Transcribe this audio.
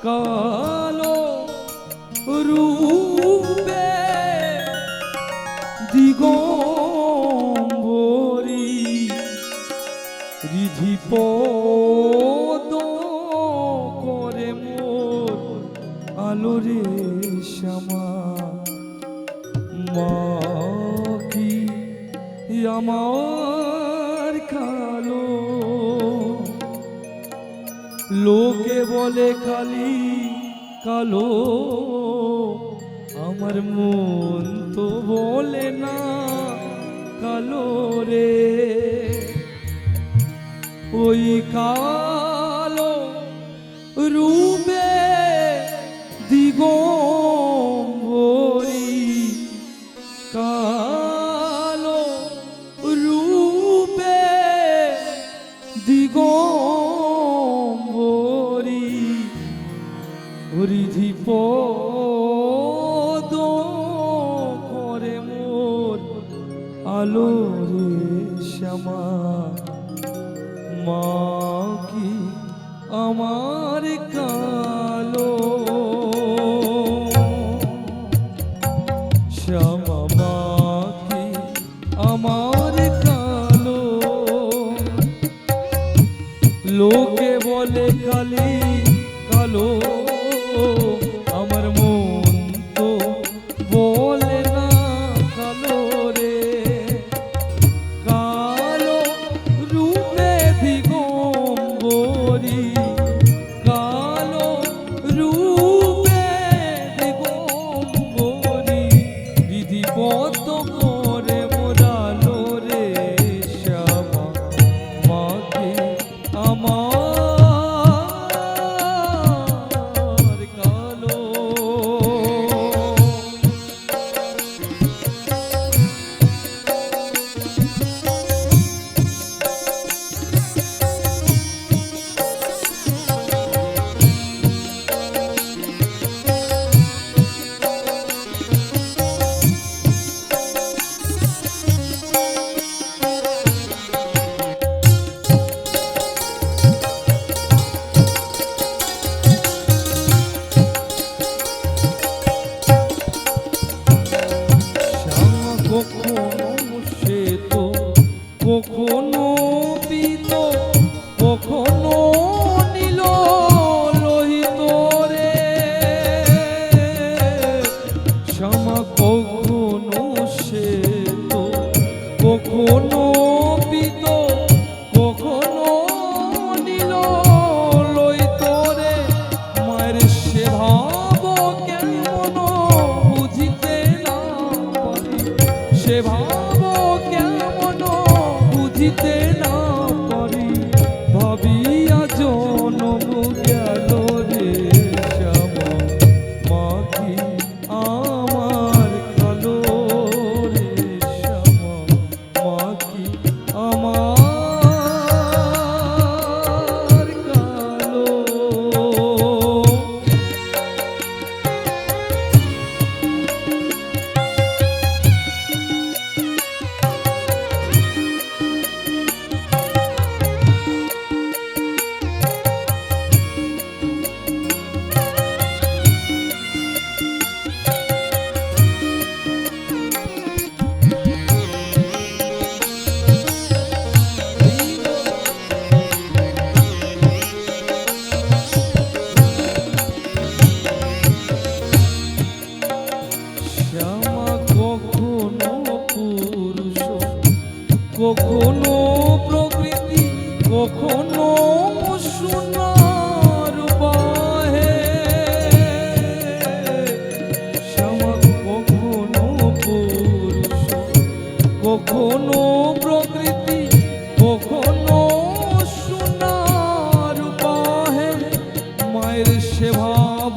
কালো রূপে দিগম্বরী রিধিপদ করে মোর আলোরে শ্যামা মা কি আমার কালো লোকে বলে খালি কালো আমার মন তো বলে না কালো রে ওই কালো রূপে দিগম্বরী কালো রূপে দিগম্বরী রিধিপদ করে মোর আলো রে শ্যামা মা কি আমার কালো শ্যামা মা কি আমার কালো লোকে বলে খালি কালো আমার মন তো বলে না কালো রে কালো রূপে দিগম্বরী কালো রূপে দিগম্বরী বিধিবদ্ধ করে মোরালো রে শ্যামা মাকে আমার কখনো পিত কখনো নীল লোহিত রে শ্যামা কখনো শ্বেত কখনো পিত কখনো নীল লোহিত রে মায়ের সে ভাব কেমন বুঝিতে না পারি সে ভাব কেমন বুঝিতে না পারি ভাবিয়া জনম গেল রে শ্যামা মা কি আমার কালো রে শ্যামা মা কি আমার কালো কখনো প্রকৃতি কখনো সোনার বাহে শ্যামা কখনো পুরুষ কখনো প্রকৃতি কখনো সোনার বাহে মায়ের সে ভাব